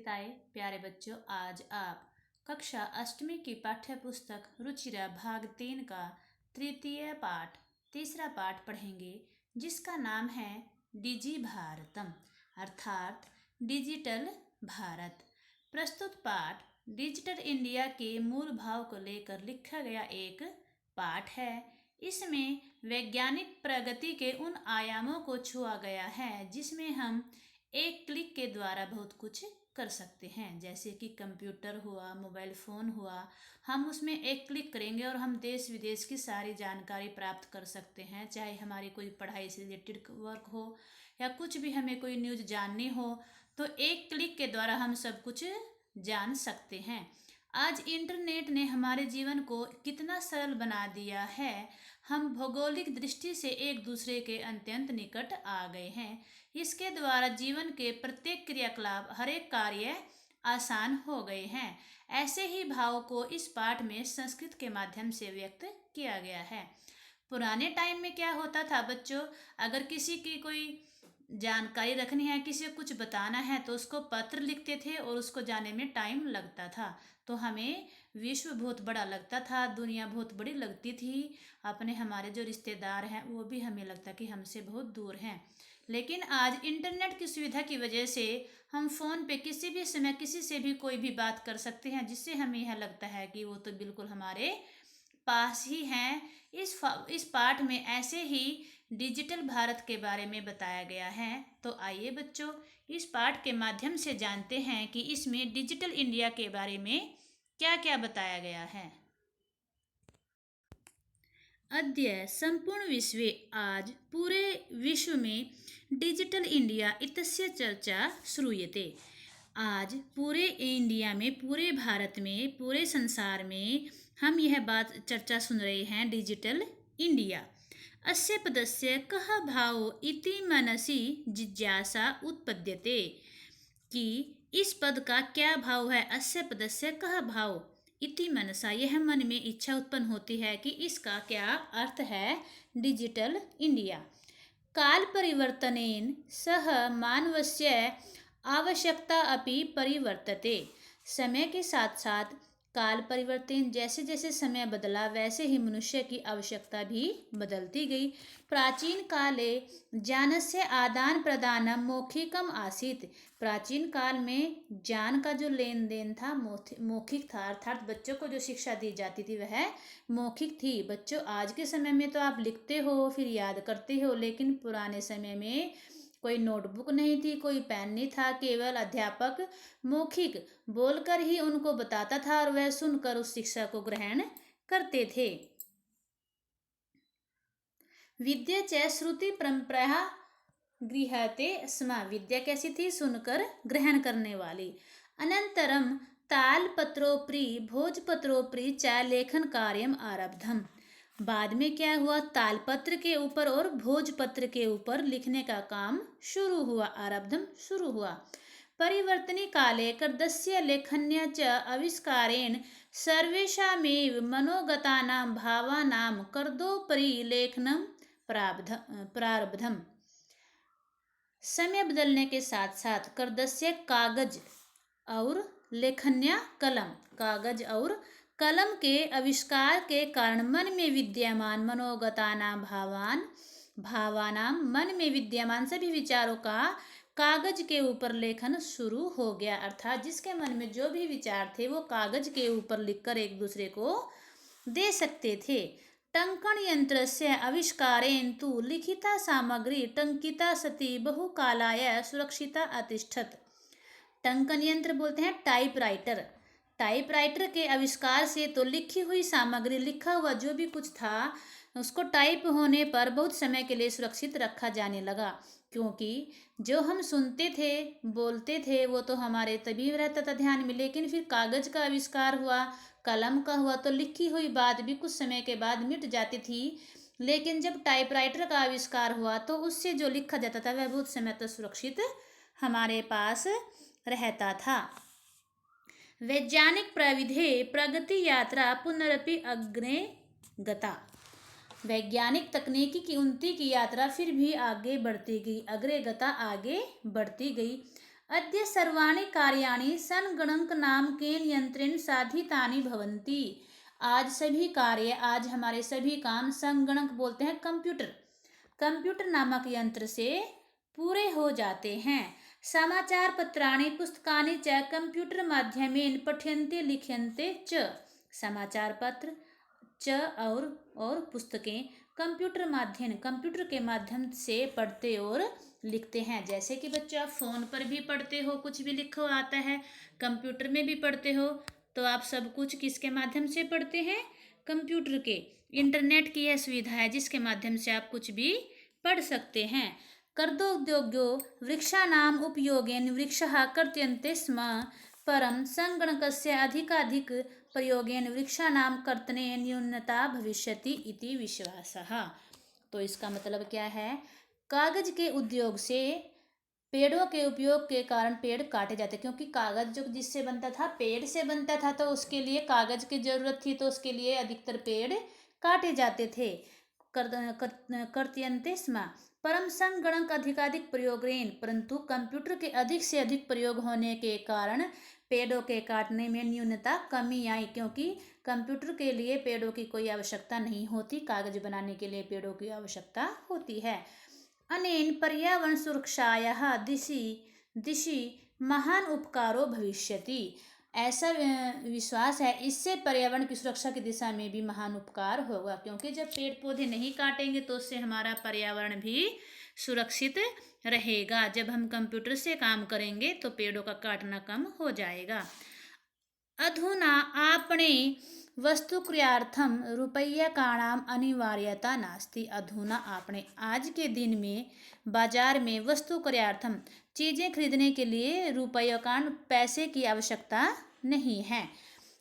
माता-पिताएं, प्यारे बच्चों, आज आप कक्षा अष्टमी की पाठ्य पुस्तक रुचिरा भाग 3 का तृतीय पाठ तीसरा पाठ पढ़ेंगे, जिसका नाम है डिजी भारतम अर्थात डिजिटल भारत। प्रस्तुत पाठ डिजिटल इंडिया के मूल भाव को लेकर लिखा गया एक पाठ है। इसमें वैज्ञानिक प्रगति के उन आयामों को छुआ गया है जिसमें हम एक क्लिक के द्वारा बहुत कुछ कर सकते हैं, जैसे कि कंप्यूटर हुआ, मोबाइल फ़ोन हुआ। हम उसमें एक क्लिक करेंगे और हम देश विदेश की सारी जानकारी प्राप्त कर सकते हैं, चाहे हमारी कोई पढ़ाई से रिलेटेड वर्क हो या कुछ भी हमें कोई न्यूज़ जाननी हो, तो एक क्लिक के द्वारा हम सब कुछ जान सकते हैं। आज इंटरनेट ने हमारे जीवन को कितना सरल बना दिया है। हम भौगोलिक दृष्टि से एक दूसरे के अत्यंत निकट आ गए हैं। इसके द्वारा जीवन के प्रत्येक क्रियाकलाप, हर एक कार्य आसान हो गए हैं। ऐसे ही भाव को इस पाठ में संस्कृत के माध्यम से व्यक्त किया गया है। पुराने टाइम में क्या होता था बच्चों, अगर किसी की कोई जानकारी रखनी है, किसी को कुछ बताना है, तो उसको पत्र लिखते थे और उसको जाने में टाइम लगता था। तो हमें विश्व बहुत बड़ा लगता था, दुनिया बहुत बड़ी लगती थी। अपने हमारे जो रिश्तेदार हैं वो भी हमें लगता कि हमसे बहुत दूर हैं। लेकिन आज इंटरनेट की सुविधा की वजह से हम फ़ोन पे किसी भी समय किसी से भी कोई भी बात कर सकते हैं, जिससे हमें यह लगता है कि वो तो बिल्कुल हमारे पास ही हैं। इस पाठ में ऐसे ही डिजिटल भारत के बारे में बताया गया है। तो आइए बच्चों, इस पाठ के माध्यम से जानते हैं कि इसमें डिजिटल इंडिया के बारे में क्या क्या बताया गया है। अद्य संपूर्ण विश्वे, आज पूरे विश्व में डिजिटल इंडिया इत्यस्य चर्चा श्रूयते। आज पूरे इंडिया में, पूरे भारत में, पूरे संसार में हम यह बात चर्चा सुन रहे हैं, डिजिटल इंडिया। अस्य पदस्य कः भावो इति मनसि जिज्ञासा उत्पद्यते, कि इस पद का क्या भाव है। अस्य पदस्य कः भाव इति मनसा, यह मन में इच्छा उत्पन्न होती है कि इसका क्या अर्थ है। डिजिटल इंडिया काल परिवर्तनेन सह मानवस्य आवश्यकता अपि परिवर्तते। समय के साथ साथ काल परिवर्तन, जैसे जैसे समय बदला वैसे ही मनुष्य की आवश्यकता भी बदलती गई। प्राचीन काले ज्ञानस्य आदान प्रदानम मौखिकम आसीत्। प्राचीन काल में ज्ञान का जो लेन देन था मौखिक था, अर्थात बच्चों को जो शिक्षा दी जाती थी वह मौखिक थी। बच्चों, आज के समय में तो आप लिखते हो फिर याद करते हो, लेकिन पुराने समय में कोई नोटबुक नहीं थी, कोई पेन नहीं था, केवल अध्यापक मौखिक बोलकर ही उनको बताता था और वह सुनकर उस शिक्षा को ग्रहण करते थे। विद्या च श्रुति परंपरा गृह्यते स्म। विद्या कैसी थी? सुनकर ग्रहण करने वाली। अनंतरम तालपत्रोपरि भोजपत्रोपरि च लेखन कार्यम आरब्धम। बाद में क्या हुआ? तालपत्र के ऊपर और भोजपत्र के ऊपर लिखने का काम शुरू हुआ, आरब्धम शुरू हुआ। परिवर्तनी काले कर्दस्य लेखन्या च आविष्कारेण सर्वेषामेव मनोगतानां भावानां कर्दोपरि लेखनं प्रारब्धम। समय बदलने के साथ साथ कर्दस्य कागज और लेखन्या कलम, कागज और कलम के आविष्कार के कारण मन में विद्यमान मनोगतानां भावानां, मन में विद्यमान सभी विचारों का कागज के ऊपर लेखन शुरू हो गया। अर्थात जिसके मन में जो भी विचार थे वो कागज के ऊपर लिखकर एक दूसरे को दे सकते थे। टंकन यंत्रस्य आविष्कारेण तु लिखिता सामग्री टंकिता सती बहुकालाय सुरक्षिता अतिष्ठत। टंकन यंत्र बोलते हैं टाइपराइटर। टाइपराइटर के आविष्कार से तो लिखी हुई सामग्री, लिखा हुआ जो भी कुछ था, उसको टाइप होने पर बहुत समय के लिए सुरक्षित रखा जाने लगा। क्योंकि जो हम सुनते थे, बोलते थे, वो तो हमारे तभी रहता था ध्यान में, लेकिन फिर कागज का आविष्कार हुआ, कलम का हुआ, तो लिखी हुई बात भी कुछ समय के बाद मिट जाती थी। लेकिन जब टाइपराइटर का आविष्कार हुआ तो उससे जो लिखा जाता था वह बहुत समय तक सुरक्षित हमारे पास रहता था। वैज्ञानिक प्रविधि प्रगति यात्रा पुनरपि अग्रे गता। वैज्ञानिक तकनीकी की उन्नति की यात्रा फिर भी आगे बढ़ती गई, अग्रे गता आगे बढ़ती गई। अद्य सर्वाणि कार्याणि संगणकनामकेन यंत्रेण साधितानि भवन्ति। आज सभी कार्य, आज हमारे सभी काम संगणक बोलते हैं कंप्यूटर, कंप्यूटर नामक यंत्र से पूरे हो जाते हैं। समाचार पत्राणि पुस्तकानि च कंप्यूटर माध्यमेन पठ्यन्ते लिख्यन्ते च। समाचार पत्र च और पुस्तकें कंप्यूटर के माध्यम से पढ़ते और लिखते हैं। जैसे कि बच्चों आप फ़ोन पर भी पढ़ते हो, कुछ भी लिखो आता है, कंप्यूटर में भी पढ़ते हो, तो आप सब कुछ किसके माध्यम से पढ़ते हैं? कंप्यूटर के। इंटरनेट की यह सुविधा है जिसके माध्यम से आप कुछ भी पढ़ सकते हैं। कर्तोद्योगो वृक्षाणाम उपयोगेन वृक्षः कर्त्यन्ते स्म परम संगणकस्य अधिकाधिक प्रयोगेन वृक्षाणाम कर्तने न्यूनता भविष्यति इति विश्वासः। तो इसका मतलब क्या है? कागज के उद्योग से पेड़ों के उपयोग के कारण पेड़ काटे जाते, क्योंकि कागज जो जिससे बनता था, पेड़ से बनता था, तो उसके लिए कागज की जरूरत थी, तो उसके लिए अधिकतर पेड़ काटे जाते थे। कर्त्यन्ते स्म परम संगणक अधिकाधिक प्रयोगेन, परंतु कंप्यूटर के अधिक से अधिक प्रयोग होने के कारण पेड़ों के काटने में न्यूनता कमी आई, क्योंकि कंप्यूटर के लिए पेड़ों की कोई आवश्यकता नहीं होती, कागज बनाने के लिए पेड़ों की आवश्यकता होती है। अनेन पर्यावरण सुरक्षायाः दिशि महान उपकारो भविष्यति। ऐसा विश्वास है, इससे पर्यावरण की सुरक्षा की दिशा में भी महान उपकार होगा, क्योंकि जब पेड़ पौधे नहीं काटेंगे तो उससे हमारा पर्यावरण भी सुरक्षित रहेगा। जब हम कंप्यूटर से काम करेंगे तो पेड़ों का काटना कम हो जाएगा। अधुना आपणे वस्तुक्रयार्थम रुपय्यकाणाम अनिवार्यता नास्ति। अधुना आपणे, आज के दिन में बाजार में वस्तुक्रयार्थम चीज़ें खरीदने के लिए रुपय्यकाण पैसे की आवश्यकता नहीं है।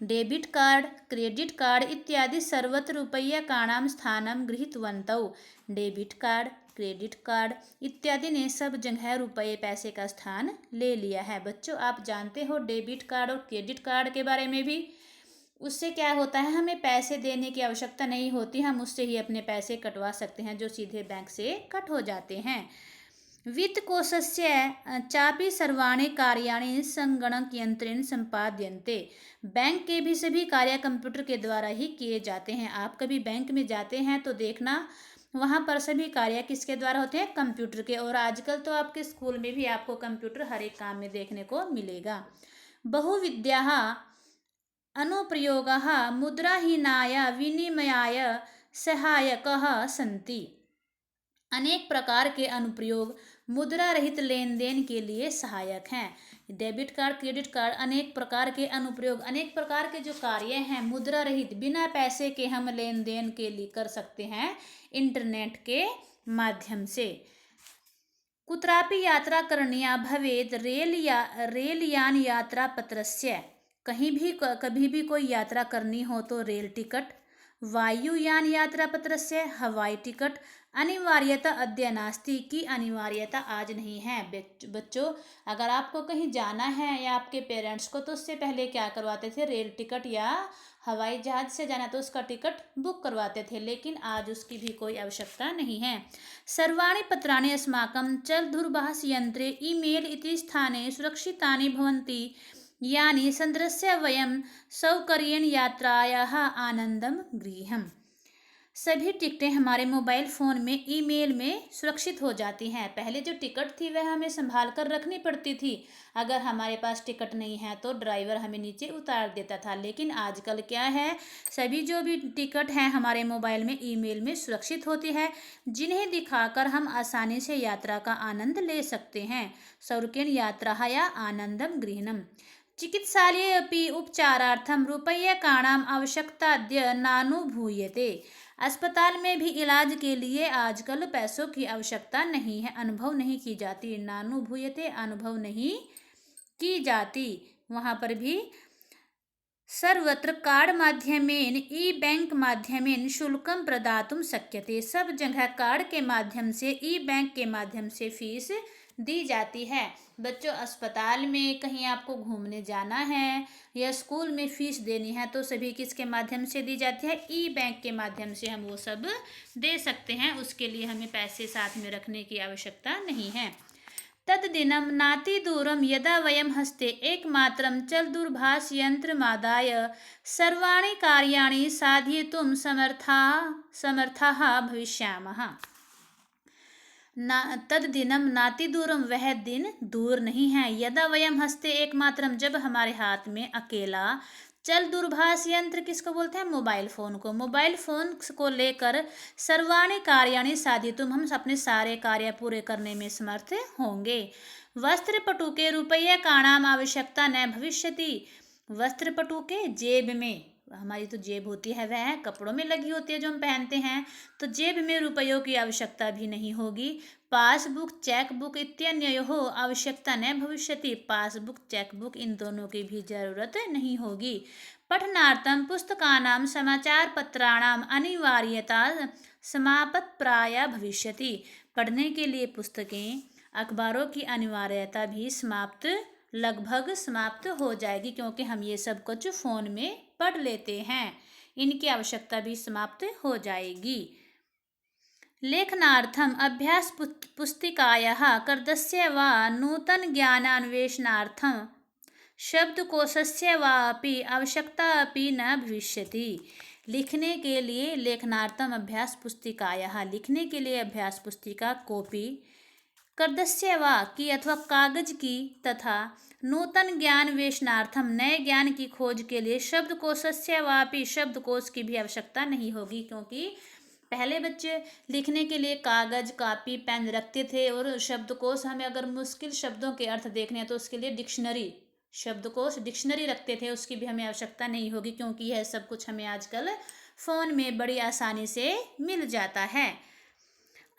डेबिट कार्ड, क्रेडिट कार्ड इत्यादि सर्वत्र रुपय्यकाणाम स्थानं गृहीतवन्तौ। डेबिट कार्ड, क्रेडिट कार्ड इत्यादि ने सब जगह रुपये पैसे का स्थान ले लिया है। बच्चों आप जानते हो डेबिट कार्ड और क्रेडिट कार्ड के बारे में भी? उससे क्या होता है, हमें पैसे देने की आवश्यकता नहीं होती, हम उससे ही अपने पैसे कटवा सकते हैं, जो सीधे बैंक से कट हो जाते हैं। वित्तकोशस्य चापि सर्वाणि कार्याणि संगणक यंत्रेण संपाद्यन्ते। बैंक के भी सभी कार्य कंप्यूटर के द्वारा ही किए जाते हैं। आप कभी बैंक में जाते हैं तो देखना, वहाँ पर सभी कार्य किसके द्वारा होते हैं? कंप्यूटर के। और आजकल तो आपके स्कूल में भी आपको कंप्यूटर हर एक काम में देखने को मिलेगा। बहुविद्याः अनुप्रयोगाः मुद्राहीनाय विनिमयाय सहायकः सन्ति। अनेक प्रकार के अनुप्रयोग मुद्रा रहित लेन देन के लिए सहायक हैं। डेबिट कार्ड, क्रेडिट कार्ड अनेक प्रकार के अनुप्रयोग, अनेक प्रकार के जो कार्य हैं मुद्रा रहित, बिना पैसे के हम लेन देन के लिए कर सकते हैं इंटरनेट के माध्यम से। कुत्रापि यात्रा करणीया भवेत् रेलयान यात्रा पत्रस्य। कहीं भी कभी भी कोई यात्रा करनी हो तो रेल टिकट, वायुयान यात्रा पत्रस्य हवाई टिकट अनिवार्यता अद्य नास्ति, की अनिवार्यता आज नहीं है। बच्चों अगर आपको कहीं जाना है या आपके पेरेंट्स को, तो उससे पहले क्या करवाते थे? रेल टिकट या हवाई जहाज से जाना तो उसका टिकट बुक करवाते थे, लेकिन आज उसकी भी कोई आवश्यकता नहीं है। सर्वाणि पत्राणि अस्माकं चलदूरभाष यंत्रे ईमेल इति स्थाने सुरक्षितानि भवन्ति, यानि संदृश्य वयं सौकर्येण यात्रायाः आनंदम गृह्यम्। सभी टिकटें हमारे मोबाइल फ़ोन में ईमेल में सुरक्षित हो जाती हैं। पहले जो टिकट थी वह हमें संभाल कर रखनी पड़ती थी, अगर हमारे पास टिकट नहीं है तो ड्राइवर हमें नीचे उतार देता था। लेकिन आजकल क्या है, सभी जो भी टिकट हैं हमारे मोबाइल में ईमेल में सुरक्षित होती है, जिन्हें दिखाकर हम आसानी से यात्रा का आनंद ले सकते हैं। सौकर्येण यात्राया आनंदम गृह्णम्। चिकित्सालये अपि उपचारार्थं रुपय्यकाणाम् आवश्यकताद्य नानुभूयते। अस्पताल में भी इलाज के लिए आजकल पैसों की आवश्यकता नहीं है, अनुभव नहीं की जाती। नानुभूयते अनुभव नहीं की जाती। वहाँ पर भी सर्वत्र कार्ड माध्यमेन ई बैंक माध्यमेन शुल्कम प्रदातुं शक्यते। सब जगह कार्ड के माध्यम से, ई बैंक के माध्यम से फीस दी जाती है। बच्चों अस्पताल में कहीं आपको घूमने जाना है या स्कूल में फीस देनी है तो सभी किसके माध्यम से दी जाती है? ई बैंक के माध्यम से हम वो सब दे सकते हैं, उसके लिए हमें पैसे साथ में रखने की आवश्यकता नहीं है। तद्दिनं नातिदूरं यदा वयं हस्ते एकमात्रं चलदूरभाषयन्त्रमादाय सर्वाणि कार्याणि साधयितुं समर्थाः भविष्यामः। ना तद्दिनम नातिदूरम, वह दिन दूर नहीं है। यदा वयम हस्ते एकमात्रम, जब हमारे हाथ में अकेला चल दूरभाष यंत्र, किसको बोलते हैं? मोबाइल फ़ोन को। मोबाइल फ़ोन को लेकर सर्वाणि कार्याणि साधितुम, हम अपने सारे कार्य पूरे करने में समर्थ होंगे। वस्त्रपटुके रूपयकाणाम आवश्यकता न भविष्यति। वस्त्रपटुके, जेब में, हमारी तो जेब होती है वह कपड़ों में लगी होती है जो हम पहनते हैं, तो जेब में रुपयों की आवश्यकता भी नहीं होगी। पासबुक, चेकबुक इत्यन्ययोः आवश्यकता न भविष्यति। पासबुक, चेकबुक, इन दोनों की भी जरूरत नहीं होगी। पठनार्थं पुस्तकानां समाचारपत्राणाम् अनिवार्यता समाप्तप्राया भविष्यति। पढ़ने के लिए पुस्तकें, अखबारों की अनिवार्यता भी लगभग समाप्त हो जाएगी, क्योंकि हम ये सब कुछ फ़ोन में पढ़ लेते हैं। इनकी आवश्यकता भी समाप्त हो जाएगी। लेखनार्थम अभ्यास पुस्तिकायाः कर्तस्य वा नूतन ज्ञानान्वेषणार्थम शब्दकोशस्य वापि आवश्यकता अपि न भविष्यति। लिखने के लिए लेखनार्थम अभ्यास पुस्तिकायाः, लिखने के लिए अभ्यास पुस्तिका, कॉपी, कर्तस्य वा की अथवा कागज की, तथा नूतन ज्ञान वेशनार्थम, नए ज्ञान की खोज के लिए शब्दकोशस्य वापि, शब्दकोश की भी आवश्यकता नहीं होगी, क्योंकि पहले बच्चे लिखने के लिए कागज, कापी, पेन रखते थे, और शब्दकोश, हमें अगर मुश्किल शब्दों के अर्थ देखने हैं तो उसके लिए डिक्शनरी, शब्दकोश, डिक्शनरी रखते थे, उसकी भी हमें आवश्यकता नहीं होगी, क्योंकि यह सब कुछ हमें आजकल फ़ोन में बड़ी आसानी से मिल जाता है।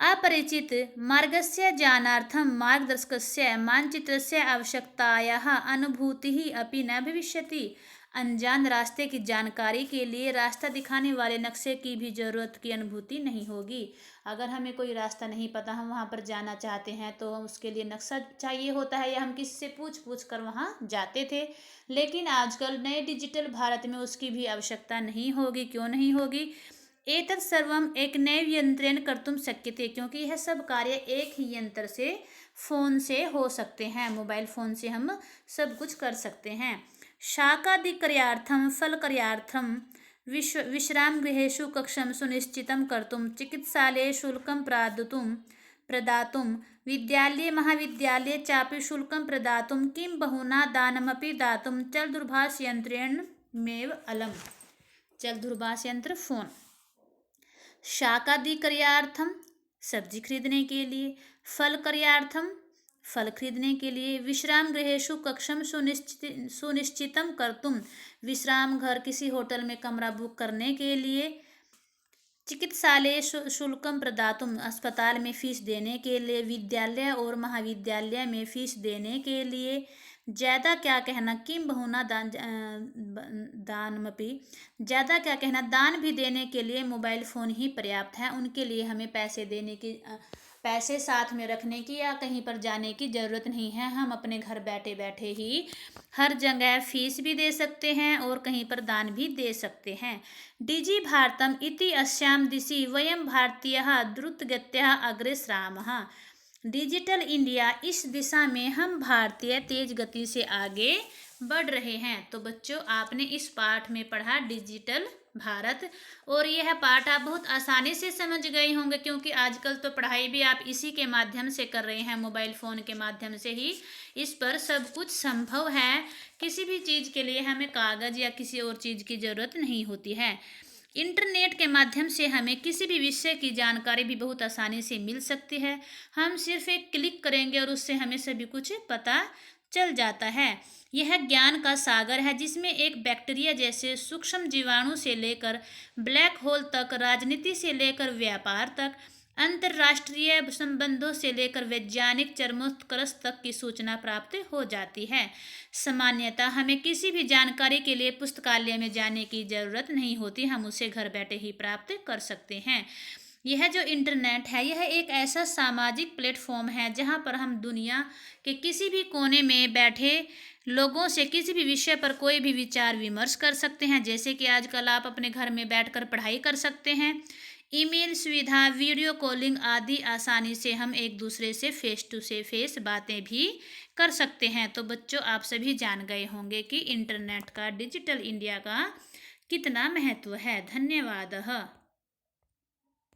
अपरिचित मार्गस्य ज्ञानार्थं मार्गदर्शकस्य मानचित्रस्य आवश्यकतायाः अनुभूतिः अपि न भविष्यति। अनजान रास्ते की जानकारी के लिए रास्ता दिखाने वाले नक्शे की भी जरूरत की अनुभूति नहीं होगी। अगर हमें कोई रास्ता नहीं पता, हम वहाँ पर जाना चाहते हैं, तो उसके लिए नक्शा चाहिए होता है, या हम किसी से पूछ कर वहाँ जाते थे। लेकिन आजकल नए डिजिटल भारत में उसकी भी आवश्यकता नहीं होगी। क्यों नहीं होगी? एतत् सर्वम एकनैव यंत्रेण कर्तुम शक्यते, क्योंकि यह सब कार्य एक ही यंत्र से, फ़ोन से हो सकते हैं। मोबाइल फ़ोन से हम सब कुछ कर सकते हैं। शाकादिक्रियार्थं फलक्रियार्थं विश्रामगृहेषु कक्षं सुनिश्चितं कर्तुं चिकित्सालये शुल्कं प्रदातुं विद्यालये महाविद्यालये चापि शुल्कं प्रदातुं किं बहुना दानमपि दातुं चलदूरभाषयंत्रेणमेव अलम्। चलदूरभाष यंत्र, फ़ोन। शाकादि क्रियार्थम, सब्जी खरीदने के लिए। फल क्रियार्थम, फल खरीदने के लिए। विश्राम गृहेषु कक्षम सुनिश्चितम कर्तुम, विश्राम घर, किसी होटल में कमरा बुक करने के लिए। चिकित्सालय शुल्कम प्रदातुम, अस्पताल में फ़ीस देने के लिए। विद्यालय और महाविद्यालय में फ़ीस देने के लिए। ज़्यादा क्या कहना, किम बहुना दानमपि, ज़्यादा क्या कहना, दान भी देने के लिए मोबाइल फ़ोन ही पर्याप्त है। उनके लिए हमें पैसे साथ में रखने की या कहीं पर जाने की ज़रूरत नहीं है। हम अपने घर बैठे बैठे ही हर जगह फ़ीस भी दे सकते हैं और कहीं पर दान भी दे सकते हैं। डिजि भारतम इति अस्यां दिशि वयं भारतीयः द्रुतगत्या अग्रेसरामः। डिजिटल इंडिया, इस दिशा में हम भारतीय तेज गति से आगे बढ़ रहे हैं। तो बच्चों, आपने इस पाठ में पढ़ा डिजिटल भारत, और यह पाठ आप बहुत आसानी से समझ गए होंगे, क्योंकि आजकल तो पढ़ाई भी आप इसी के माध्यम से कर रहे हैं, मोबाइल फ़ोन के माध्यम से ही। इस पर सब कुछ संभव है। किसी भी चीज़ के लिए हमें कागज़ या किसी और चीज़ की ज़रूरत नहीं होती है। इंटरनेट के माध्यम से हमें किसी भी विषय की जानकारी भी बहुत आसानी से मिल सकती है। हम सिर्फ एक क्लिक करेंगे और उससे हमें सभी कुछ पता चल जाता है। यह ज्ञान का सागर है, जिसमें एक बैक्टीरिया जैसे सूक्ष्म जीवाणु से लेकर ब्लैक होल तक, राजनीति से लेकर व्यापार तक, अंतर्राष्ट्रीय संबंधों से लेकर वैज्ञानिक चरमोत्कर्ष तक की सूचना प्राप्त हो जाती है। सामान्यतः हमें किसी भी जानकारी के लिए पुस्तकालय में जाने की ज़रूरत नहीं होती, हम उसे घर बैठे ही प्राप्त कर सकते हैं। यह जो इंटरनेट है, यह एक ऐसा सामाजिक प्लेटफॉर्म है जहां पर हम दुनिया के किसी भी कोने में बैठे लोगों से किसी भी विषय पर कोई भी विचार विमर्श कर सकते हैं। जैसे कि आजकल आप अपने घर में बैठकर पढ़ाई कर सकते हैं। ईमेल सुविधा, वीडियो कॉलिंग आदि आसानी से हम एक दूसरे से फेस टू से फेस बातें भी कर सकते हैं। तो बच्चों, आप सभी जान गए होंगे कि इंटरनेट का, डिजिटल इंडिया का कितना महत्व है। धन्यवाद।